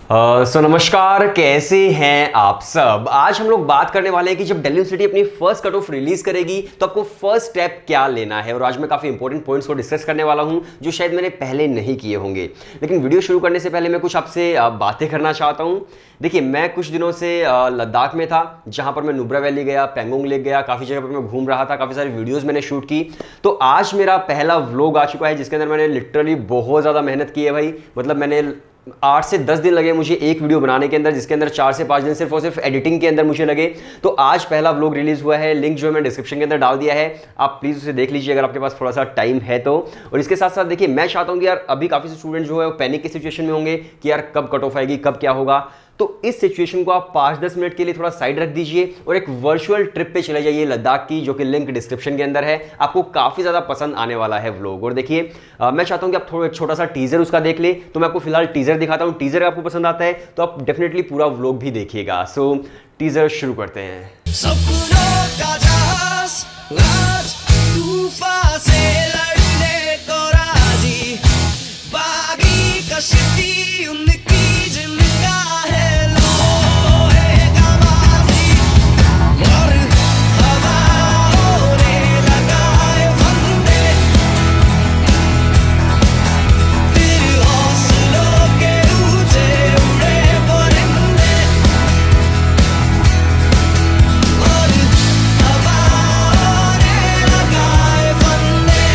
नमस्कार, कैसे हैं आप सब। आज हम लोग बात करने वाले हैं कि जब दिल्ली यूनिवर्सिटी अपनी फर्स्ट कट ऑफ रिलीज करेगी तो आपको फर्स्ट स्टेप क्या लेना है। और आज मैं काफी इंपॉर्टेंट पॉइंट्स को डिस्कस करने वाला हूं जो शायद मैंने पहले नहीं किए होंगे। लेकिन वीडियो शुरू करने से पहले मैं कुछ आपसे बातें करना चाहता हूं। देखिए, मैं कुछ दिनों से लद्दाख में था, जहां पर मैं नुब्रा वैली गया, पेंगोंग लेक गया, काफ़ी जगह पर मैं घूम रहा था, काफ़ी सारी वीडियोस मैंने शूट की। तो आज मेरा पहला व्लॉग आ चुका है जिसके अंदर मैंने लिटरली बहुत ज़्यादा मेहनत की है भाई। मतलब मैंने 8 से 10 दिन लगे मुझे एक वीडियो बनाने के अंदर, जिसके अंदर 4 से 5 दिन सिर्फ और सिर्फ एडिटिंग के अंदर मुझे लगे। तो आज पहला व्लॉग रिलीज हुआ है, लिंक जो है मैं डिस्क्रिप्शन के अंदर डाल दिया है, आप प्लीज़ उसे देख लीजिए अगर आपके पास थोड़ा सा टाइम है तो। और इसके साथ साथ देखिए, मैं चाहता हूँ कि यार अभी काफ़ी से स्टूडेंट जो है वो पैनिक की सिचुएशन में होंगे कि यार कब कट ऑफ आएगी, कब क्या होगा। तो इस सिचुएशन को आप 5-10 मिनट के लिए थोड़ा साइड रख दीजिए और एक वर्चुअल ट्रिप पे चले जाइए लद्दाख की, जो कि लिंक डिस्क्रिप्शन के अंदर है। आपको काफ़ी ज़्यादा पसंद आने वाला है व्लॉग। और देखिए, मैं चाहता हूं कि आप थोड़ा छोटा सा टीजर उसका देख ले, तो मैं आपको फिलहाल टीजर दिखाता हूं। टीजर आपको पसंद आता है तो आप डेफिनेटली पूरा व्लॉग भी देखिएगा। सो टीजर शुरू करते हैं। सपनों का जहाज आज तूफान से लड़ने को राजी, बागी कश्ती उनकी जिनका है लोहे का बाजी, और हवाओं ने लगाए फंदे, फिर हौसलों के ऊंचे उड़े परिंदे, और हवाओं ने लगाए फंदे,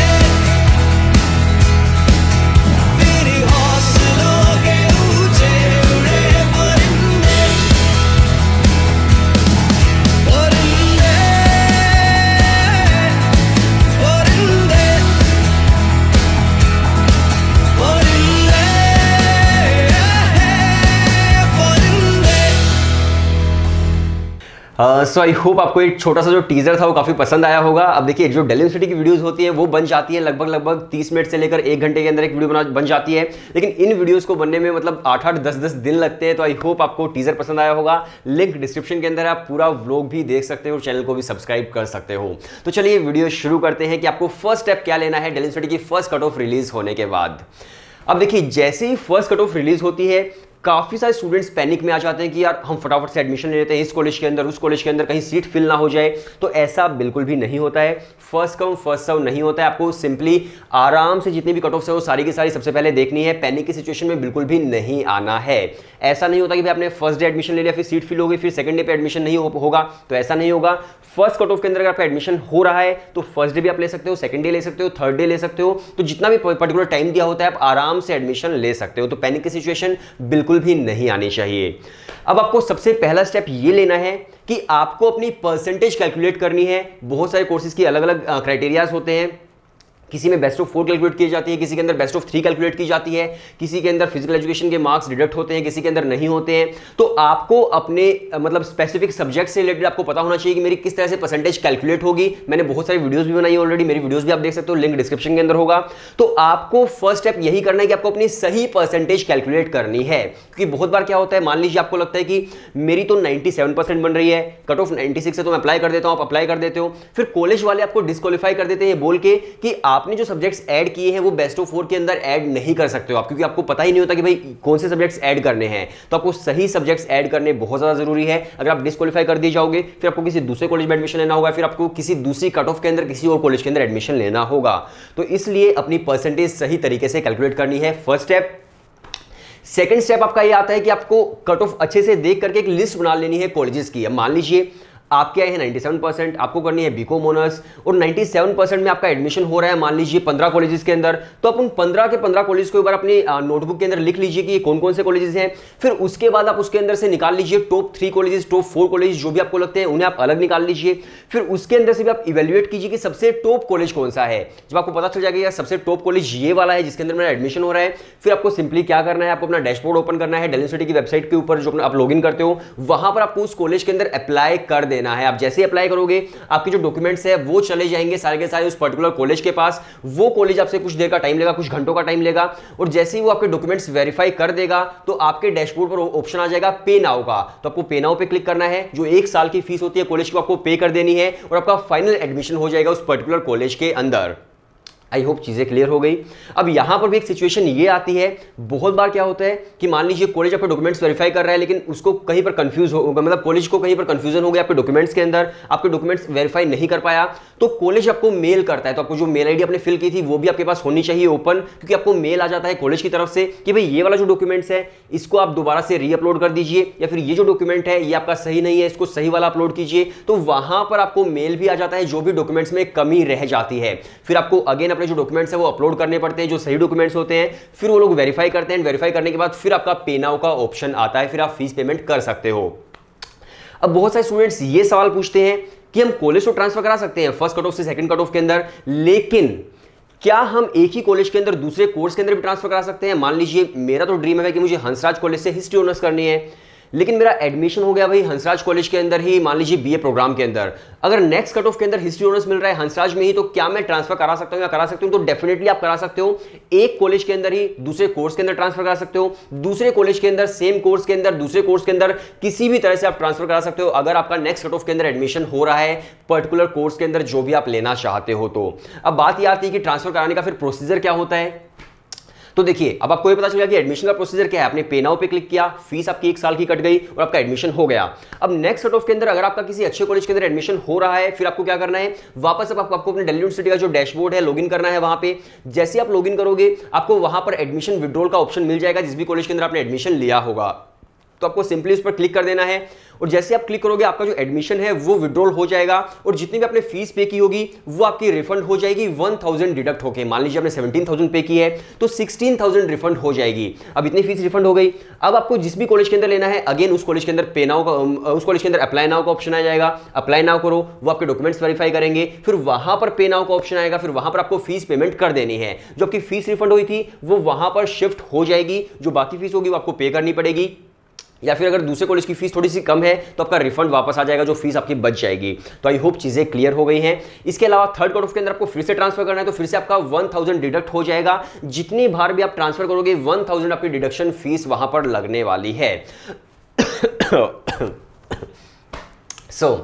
फिर हौसलों के ऊंचे उड़े परिंदे, परिंदे, परिंदे, परिंदे। सो आई होप आपको एक छोटा सा जो टीजर था वो काफी पसंद आया होगा। अब देखिए, जो दिल्ली यूनिवर्सिटी की वीडियोस होती है वो बन जाती है लगभग 30 मिनट से लेकर 1 घंटे के अंदर एक वीडियो बन जाती है। लेकिन इन वीडियोस को बनने में मतलब 8-8, 10-10 दिन लगते हैं। तो आई होप आपको टीजर पसंद आया होगा। लिंक डिस्क्रिप्शन के अंदर है, आप पूरा व्लॉग भी देख सकते हो और चैनल को भी सब्सक्राइब कर सकते हो। तो चलिए वीडियो शुरू करते हैं कि आपको फर्स्ट स्टेप क्या लेना है दिल्ली यूनिवर्सिटी की फर्स्ट कट ऑफ रिलीज होने के बाद। अब देखिए, जैसे ही फर्स्ट कट ऑफ रिलीज होती है काफ़ी सारे स्टूडेंट्स पैनिक में आ जाते हैं कि यार हम फटाफट से एडमिशन ले लेते हैं इस कॉलेज के अंदर, उस कॉलेज के अंदर, कहीं सीट फिल ना हो जाए। तो ऐसा बिल्कुल भी नहीं होता है। फर्स्ट कम फर्स्ट सर्व नहीं होता है। आपको सिंपली आराम से जितनी भी कट ऑफ है वो सारी की सारी सबसे पहले देखनी है। पैनिक की सिचुएशन में बिल्कुल भी नहीं आना है। ऐसा नहीं होता कि भाई आपने फर्स्ट डे एडमिशन ले लिया, फिर सीट फिल हो गई, फिर सेकंड डे पे एडमिशन नहीं होगा, तो ऐसा नहीं होगा। फर्स्ट कट ऑफ के अंदर अगर आपका एडमिशन हो रहा है तो फर्स्ट डे भी आप ले सकते हो, सेकंड डे ले सकते हो, थर्ड डे ले सकते हो। तो जितना भी पर्टिकुलर टाइम दिया होता है आप आराम से एडमिशन ले सकते हो। तो पैनिक की सिचुएशन बिल्कुल भी नहीं आनी चाहिए। अब आपको सबसे पहला स्टेप ये लेना है कि आपको अपनी परसेंटेज कैलकुलेट करनी है। बहुत सारे कोर्सेज की अलग अलग क्राइटेरियाज होते हैं। किसी में बेस्ट ऑफ 4 कैलकुलेट की जाती है, किसी के अंदर बेस्ट ऑफ 3 कैलकुलेट की जाती है, किसी के अंदर फिजिकल एजुकेशन के मार्क्स डिडक्ट होते हैं, किसी के अंदर नहीं होते हैं। तो आपको अपने मतलब स्पेसिफिक सब्जेक्ट से रिलेटेड आपको पता होना चाहिए कि मेरी किस तरह से परसेंटेज कैलकुलेट होगी। मैंने बहुत सारी वीडियोस भी बनाई ऑलरेडी, मेरी वीडियोस भी आप देख सकते हो, लिंक डिस्क्रिप्शन के अंदर होगा। तो आपको फर्स्ट स्टेप यही करना है कि आपको अपनी सही परसेंटेज कैलकुलेट करनी है। क्योंकि बहुत बार क्या होता है, मान लीजिए आपको लगता है कि मेरी तो 97% बन रही है, कट ऑफ 96 है तो मैं अप्लाई कर देता हूं, आप अप्लाई कर देते हो, फिर कॉलेज वाले आपको डिस्क्वालीफाई कर देते हैं बोल के कि आपने जो सब्जेक्ट्स ऐड किए हैं वो बेस्ट ऑफ 4 के अंदर ऐड नहीं कर सकते हो आप, क्योंकि आपको पता ही नहीं होता कि भाई कौन से सब्जेक्ट्स ऐड करने हैं। तो आपको सही सब्जेक्ट्स ऐड करने बहुत ज्यादा जरूरी है। अगर आप डिस्क्वालीफाई कर दिए जाओगे फिर आपको किसी दूसरे कॉलेज में एडमिशन लेना होगा, फिर आपको किसी दूसरी कट ऑफ के अंदर किसी और कॉलेज के अंदर एडमिशन लेना होगा। तो इसलिए अपनी परसेंटेज सही तरीके से कैलकुलेट करनी है, फर्स्ट स्टेप। सेकंड स्टेप आपका ये आता है कि आपको कट ऑफ अच्छे से देख करके एक लिस्ट बना लेनी है कॉलेजेस की। अब मान लीजिए आपके आए हैं 97%, आपको करनी है बीकॉम ऑनर्स और 97% में आपका एडमिशन हो रहा है मान लीजिए 15 कॉलेजेस के अंदर। तो आप उन 15 के 15 कॉलेज को एक बार अपनी नोटबुक के अंदर लिख लीजिए कि ये कौन कौन से कॉलेजेस हैं। फिर उसके बाद आप उसके अंदर से निकाल लीजिए टॉप 3 कॉलेजेस, टॉप 4 कॉलेज जो भी आपको लगते हैं उन्हें आप अलग निकाल लीजिए। फिर उसके अंदर से भी आप इवेल्युएट कीजिए कि सबसे टॉप कॉलेज कौन सा है। जब आपको पता चल जाएगा यार सबसे टॉप कॉलेज ये वाला है जिसके अंदर मेरा एडमिशन हो रहा है, फिर आपको सिंपली क्या करना है, आपको अपना डैशबोर्ड ओपन करना है दिल्ली यूनिवर्सिटी की वेबसाइट के ऊपर, जो आप लॉगिन करते हो वहां पर आपको उस कॉलेज के अंदर अप्लाई कर देना है। आप जैसे अप्लाई करोगे आपके जो डॉक्यूमेंट्स है वो चले जाएंगे सारे के सारे उस पर्टिकुलर कॉलेज के पास। वो कॉलेज आपसे कुछ देर का टाइम लेगा, कुछ घंटों का टाइम लेगा, और जैसे ही वो आपके डॉक्यूमेंट्स वेरीफाई कर देगा तो आपके डैशबोर्ड पर ऑप्शन आ जाएगा पे नाउ का। तो आपको पे नाउ पे क्लिक करना है, जो 1 साल की फीस होती है कॉलेज को आपको पे कर देनी है और आपका फाइनल एडमिशन हो जाएगा उस पर्टिकुलर कॉलेज के अंदर। आई होप चीज़ें क्लियर हो गई। अब यहाँ पर भी एक सिचुएशन ये आती है, बहुत बार क्या होता है कि मान लीजिए कॉलेज आपके डॉक्यूमेंट्स वेरीफाई कर रहा है, लेकिन उसको कहीं पर कंफ्यूज हो, मतलब कॉलेज को कहीं पर कंफ्यूजन हो गया आपके डॉक्यूमेंट्स के अंदर, आपके डॉक्यूमेंट्स वेरीफाई नहीं कर पाया, तो कॉलेज आपको मेल करता है। तो आपको जो मेल आईडी आपने फिल की थी वो भी आपके पास होनी चाहिए ओपन, क्योंकि आपको मेल आ जाता है कॉलेज की तरफ से कि भाई ये वाला जो डॉक्यूमेंट्स है इसको आप दोबारा से रीअपलोड कर दीजिए, या फिर ये जो डॉक्यूमेंट है ये आपका सही नहीं है, इसको सही वाला अपलोड कीजिए। तो वहां पर आपको मेल भी आ जाता है जो भी डॉक्यूमेंट्स में कमी रह जाती है, फिर आपको अगेन अपने जो डॉक्यूमेंट्स है वो अपलोड करने पड़ते हैं, जो सही डॉक्यूमेंट्स होते हैं, फिर वो लोग वेरीफाई करते हैं। वेरीफाई करने के बाद फिर आपका पे नाउ का ऑप्शन आता है, फिर आप फीस पेमेंट कर सकते हो। अब बहुत सारे स्टूडेंट्स ये सवाल पूछते हैं कि हम कॉलेज तो ट्रांसफर करा सकते हैं फर्स्ट कट ऑफ से सेकंड कट ऑफ के अंदर, लेकिन क्या हम एक ही कॉलेज के अंदर दूसरे कोर्स के अंदर भी ट्रांसफर करा सकते हैं? मान लीजिए मेरा तो ड्रीम है कि मुझे हंसराज कॉलेज से हिस्ट्री ऑनर्स करनी है, लेकिन मेरा एडमिशन हो गया भाई हंसराज कॉलेज के अंदर ही, मान लीजिए बीए प्रोग्राम के अंदर। अगर नेक्स्ट कट ऑफ के अंदर हिस्ट्री ऑनर्स मिल रहा है हंसराज में ही, तो क्या मैं ट्रांसफर करा सकता हूं या करा सकती हूं? तो डेफिनेटली आप करा सकते हो। एक कॉलेज के अंदर ही दूसरे कोर्स के अंदर ट्रांसफर करा सकते हो, दूसरे कॉलेज के अंदर सेम कोर्स के अंदर दूसरे कोर्स के अंदर किसी भी तरह से आप ट्रांसफर करा सकते हो, अगर आपका नेक्स्ट कट ऑफ के अंदर एडमिशन हो रहा है पर्टिकुलर कोर्स के अंदर जो भी आप लेना चाहते हो। तो अब बात यह आती है कि ट्रांसफर कराने का फिर प्रोसीजर क्या होता है। तो देखिए अब आपको ये पता चला कि एडमिशन का प्रोसीजर क्या है। आपने पे नाउ पे क्लिक किया, फीस आपकी 1 साल की कट गई और आपका एडमिशन हो गया। अब नेक्स्ट कट ऑफ के अंदर अगर आपका किसी अच्छे कॉलेज के अंदर एडमिशन हो रहा है, फिर आपको क्या करना है, वापस आपको अपने दिल्ली यूनिवर्सिटी का जो डैशबोर्ड है लॉगिन करना है। वहां पे जैसे आप लॉगिन करोगे आपको वहां पर एडमिशन विड्रॉल का ऑप्शन मिल जाएगा, जिस भी कॉलेज के अंदर आपने एडमिशन लिया होगा। तो आपको सिंपली उस पर क्लिक कर देना है और जैसे आप क्लिक करोगे आपका जो एडमिशन है वो विड्रॉल हो जाएगा और जितनी भी आपने फीस पे की होगी वो आपकी रिफंड हो जाएगी 1000 डिडक्ट होके। मान लीजिए आपने 17,000 पे की है तो 16,000 रिफंड हो जाएगी। अब इतनी फीस रिफंड हो गई। अब आपको जिस भी कॉलेज के अंदर लेना है अगेन उस कॉलेज के अंदर पे नाउ का उस कॉलेज के अंदर अप्लाई नाउ का ऑप्शन आ जाएगा। अप्लाई नाउ करो, वो आपके डॉक्यूमेंट्स वेरीफाई करेंगे, फिर वहां पर पे नाउ का ऑप्शन आएगा, फिर वहां पर आपको फीस पेमेंट कर देनी है। जो आपकी फीस रिफंड हुई थी वो वहां पर शिफ्ट हो जाएगी, जो बाकी फीस होगी वो आपको पे करनी पड़ेगी, या फिर अगर दूसरे कॉलेज की फीस थोड़ी सी कम है तो आपका रिफंड वापस आ जाएगा, जो फीस आपकी बच जाएगी। तो आई होप चीजें क्लियर हो गई हैं। इसके अलावा थर्ड कट ऑफ के अंदर आपको फिर से ट्रांसफर करना है तो फिर से आपका 1000 डिडक्ट हो जाएगा। जितनी बार भी आप ट्रांसफर करोगे 1000 आपकी डिडक्शन फीस वहां पर लगने वाली है। सो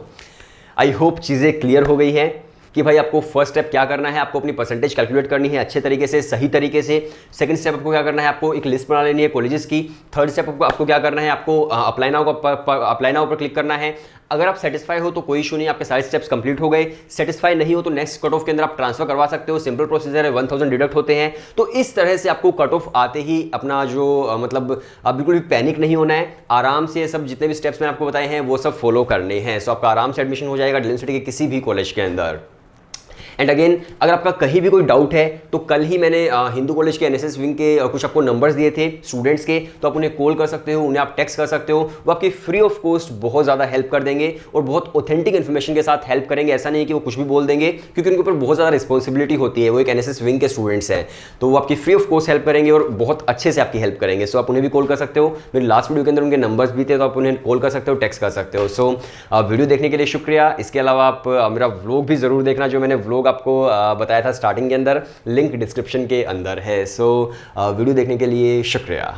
आई होप चीजें क्लियर हो गई हैं कि भाई आपको फर्स्ट स्टेप क्या करना है, आपको अपनी परसेंटेज कैलकुलेट करनी है अच्छे तरीके से, सही तरीके से। सेकंड स्टेप आपको क्या करना है, आपको एक लिस्ट बना लेनी है कॉलेजेस की। थर्ड स्टेप आपको क्या करना है, आपको अप्लाई नाउ पर क्लिक करना है। अगर आप सेटिस्फाई हो तो कोई इशू नहीं, आपके सारे स्टेप्स कंप्लीट हो गए। सेटिस्फाई नहीं हो तो नेक्स्ट कट ऑफ के अंदर आप ट्रांसफर करवा सकते हो, सिंपल प्रोसीजर है, 1000 डिडक्ट होते हैं। तो इस तरह से आपको कट ऑफ आते ही अपना जो मतलब आप बिल्कुल भी पैनिक नहीं होना है, आराम से सब जितने भी स्टेप्स मैंने आपको बताए हैं वो सब फॉलो करने हैं। सो आपका आराम से एडमिशन हो जाएगा दिल्ली यूनिवर्सिटी के किसी भी कॉलेज के अंदर। एंड अगेन अगर आपका कहीं भी कोई डाउट है तो कल ही मैंने हिंदू कॉलेज के एनएसएस विंग के कुछ आपको नंबर्स दिए थे स्टूडेंट्स के, तो आप उन्हें कॉल कर सकते हो, उन्हें आप टेक्स्ट कर सकते हो। वो आपकी फ्री ऑफ कॉस्ट बहुत ज़्यादा हेल्प कर देंगे और बहुत ऑथेंटिक इन्फॉर्मेशन के साथ हेल्प करेंगे। ऐसा नहीं है कि वो कुछ भी बोल देंगे, क्योंकि उनके ऊपर बहुत ज़्यादा रिस्पॉन्सिबिलिटी होती है, वो एक एनएसएस विंग के स्टूडेंट्स हैं, तो वो आपकी फ्री ऑफ कॉस्ट हेल्प करेंगे और बहुत अच्छे से आपकी हेल्प करेंगे। सो आप उन्हें भी कॉल कर सकते हो। मेरे लास्ट वीडियो के अंदर उनके नंबर्स भी थे, तो आप उन्हें कॉल कर सकते हो, टेक्स्ट कर सकते हो। सो वीडियो देखने के लिए शुक्रिया। इसके अलावा आप मेरा व्लॉग भी ज़रूर देखना, जो मैंने व्लॉग आपको बताया था स्टार्टिंग के अंदर, लिंक डिस्क्रिप्शन के अंदर है। सो वीडियो देखने के लिए शुक्रिया।